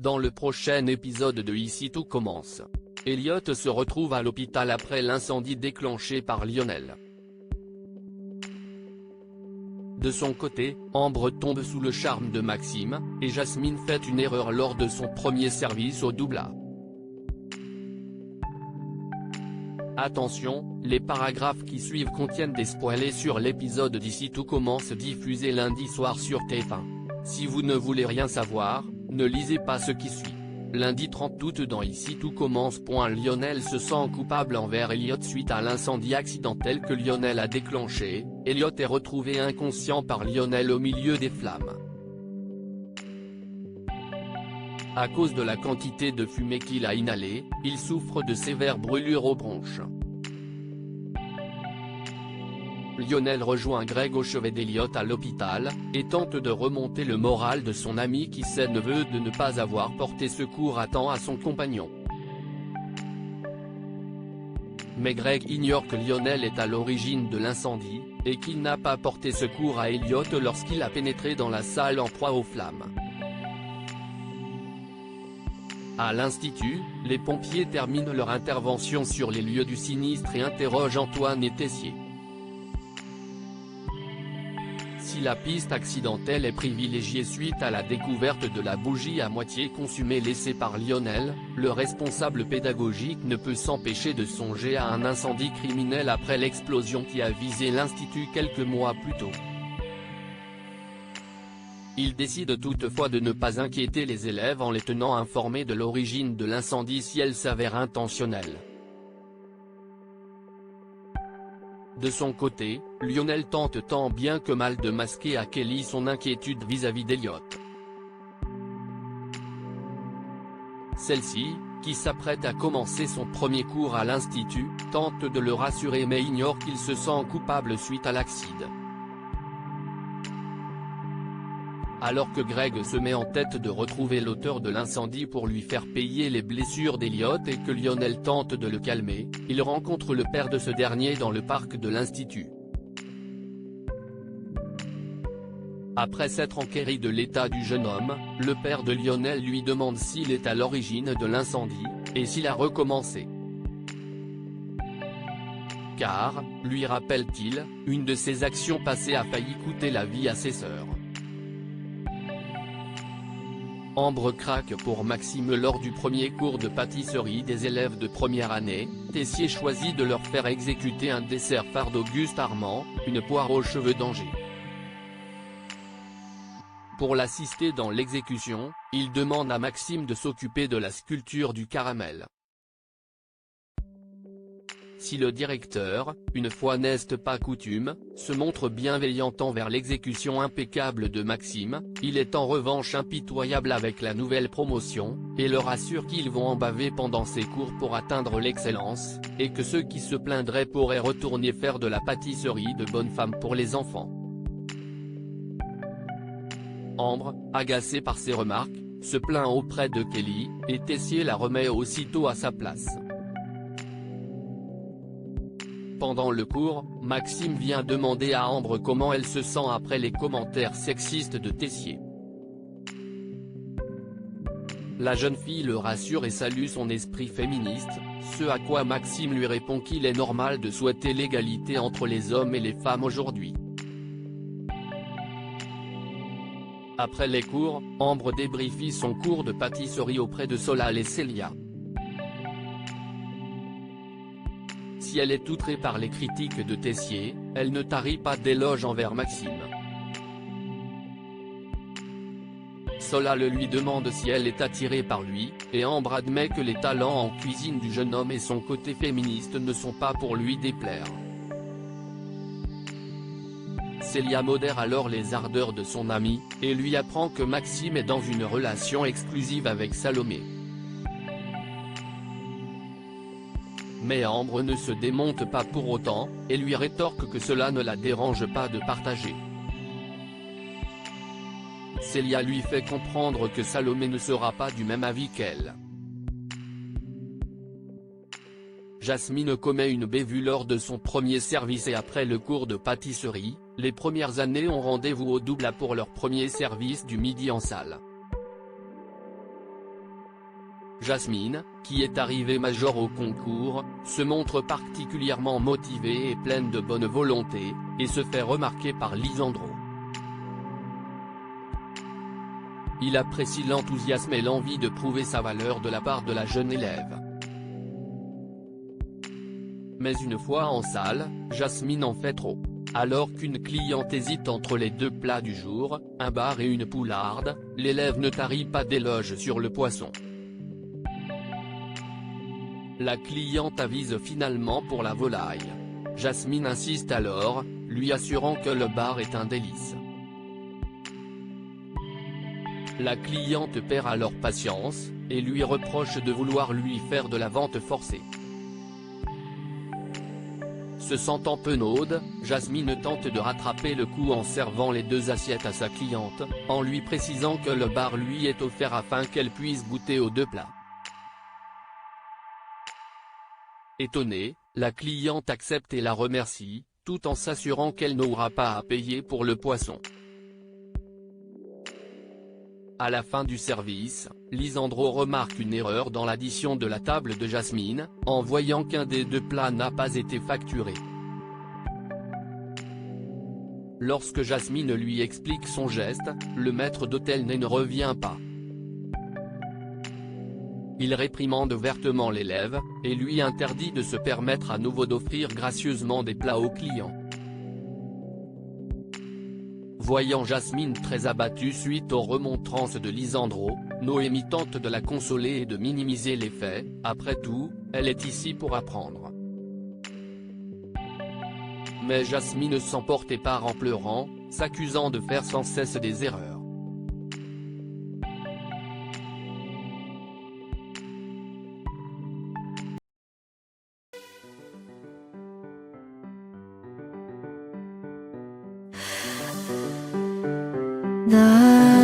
Dans le prochain épisode de Ici tout commence, Elliot se retrouve à l'hôpital après l'incendie déclenché par Lionel. De son côté, Ambre tombe sous le charme de Maxime, et Jasmine fait une erreur lors de son premier service au doublage. Attention, les paragraphes qui suivent contiennent des spoilers sur l'épisode d'Ici tout commence diffusé lundi soir sur TF1. Si vous ne voulez rien savoir, ne lisez pas ce qui suit. Lundi 30 août dans Ici tout commence. Lionel se sent coupable envers Elliot suite à l'incendie accidentel que Lionel a déclenché. Elliot est retrouvé inconscient par Lionel au milieu des flammes. À cause de la quantité de fumée qu'il a inhalée, il souffre de sévères brûlures aux bronches. Lionel rejoint Greg au chevet d'Elliot à l'hôpital, et tente de remonter le moral de son ami qui s'est neveu de ne pas avoir porté secours à temps à son compagnon. Mais Greg ignore que Lionel est à l'origine de l'incendie, et qu'il n'a pas porté secours à Elliot lorsqu'il a pénétré dans la salle en proie aux flammes. À l'institut, les pompiers terminent leur intervention sur les lieux du sinistre et interrogent Antoine et Tessier. Si la piste accidentelle est privilégiée suite à la découverte de la bougie à moitié consumée laissée par Lionel, le responsable pédagogique ne peut s'empêcher de songer à un incendie criminel après l'explosion qui a visé l'institut quelques mois plus tôt. Il décide toutefois de ne pas inquiéter les élèves en les tenant informés de l'origine de l'incendie si elle s'avère intentionnelle. De son côté, Lionel tente tant bien que mal de masquer à Kelly son inquiétude vis-à-vis d'Elliot. Celle-ci, qui s'apprête à commencer son premier cours à l'institut, tente de le rassurer mais ignore qu'il se sent coupable suite à l'accident. Alors que Greg se met en tête de retrouver l'auteur de l'incendie pour lui faire payer les blessures d'Elliot et que Lionel tente de le calmer, il rencontre le père de ce dernier dans le parc de l'institut. Après s'être enquéri de l'état du jeune homme, le père de Lionel lui demande s'il est à l'origine de l'incendie, et s'il a recommencé. Car, lui rappelle-t-il, une de ses actions passées a failli coûter la vie à ses sœurs. Ambre craque pour Maxime lors du premier cours de pâtisserie des élèves de première année. Tessier choisit de leur faire exécuter un dessert phare d'Auguste Armand, une poire aux cheveux d'Angers. Pour l'assister dans l'exécution, il demande à Maxime de s'occuper de la sculpture du caramel. Si le directeur, une fois n'est pas coutume, se montre bienveillant envers l'exécution impeccable de Maxime, il est en revanche impitoyable avec la nouvelle promotion, et leur assure qu'ils vont en baver pendant ses cours pour atteindre l'excellence, et que ceux qui se plaindraient pourraient retourner faire de la pâtisserie de bonne femme pour les enfants. Ambre, agacée par ces remarques, se plaint auprès de Kelly, et Tessier la remet aussitôt à sa place. Pendant le cours, Maxime vient demander à Ambre comment elle se sent après les commentaires sexistes de Tessier. La jeune fille le rassure et salue son esprit féministe, ce à quoi Maxime lui répond qu'il est normal de souhaiter l'égalité entre les hommes et les femmes aujourd'hui. Après les cours, Ambre débriefie son cours de pâtisserie auprès de Solal et Célia. Si elle est outrée par les critiques de Tessier, elle ne tarit pas d'éloges envers Maxime. Solal lui demande si elle est attirée par lui, et Ambre admet que les talents en cuisine du jeune homme et son côté féministe ne sont pas pour lui déplaire. Célia modère alors les ardeurs de son ami, et lui apprend que Maxime est dans une relation exclusive avec Salomé. Mais Ambre ne se démonte pas pour autant, et lui rétorque que cela ne la dérange pas de partager. Célia lui fait comprendre que Salomé ne sera pas du même avis qu'elle. Jasmine commet une bévue lors de son premier service et après le cours de pâtisserie, les premières années ont rendez-vous au double pour leur premier service du midi en salle. Jasmine, qui est arrivée major au concours, se montre particulièrement motivée et pleine de bonne volonté, et se fait remarquer par Lisandro. Il apprécie l'enthousiasme et l'envie de prouver sa valeur de la part de la jeune élève. Mais une fois en salle, Jasmine en fait trop. Alors qu'une cliente hésite entre les deux plats du jour, un bar et une poularde, l'élève ne tarit pas d'éloges sur le poisson. La cliente avise finalement pour la volaille. Jasmine insiste alors, lui assurant que le bar est un délice. La cliente perd alors patience, et lui reproche de vouloir lui faire de la vente forcée. Se sentant penaude, Jasmine tente de rattraper le coup en servant les deux assiettes à sa cliente, en lui précisant que le bar lui est offert afin qu'elle puisse goûter aux deux plats. Étonnée, la cliente accepte et la remercie, tout en s'assurant qu'elle n'aura pas à payer pour le poisson. À la fin du service, Lisandro remarque une erreur dans l'addition de la table de Jasmine, en voyant qu'un des deux plats n'a pas été facturé. Lorsque Jasmine lui explique son geste, le maître d'hôtel ne revient pas. Il réprimande vertement l'élève, et lui interdit de se permettre à nouveau d'offrir gracieusement des plats aux clients. Voyant Jasmine très abattue suite aux remontrances de Lisandro, Noémie tente de la consoler et de minimiser les faits, après tout, elle est ici pour apprendre. Mais Jasmine s'emporte et part en pleurant, s'accusant de faire sans cesse des erreurs. 나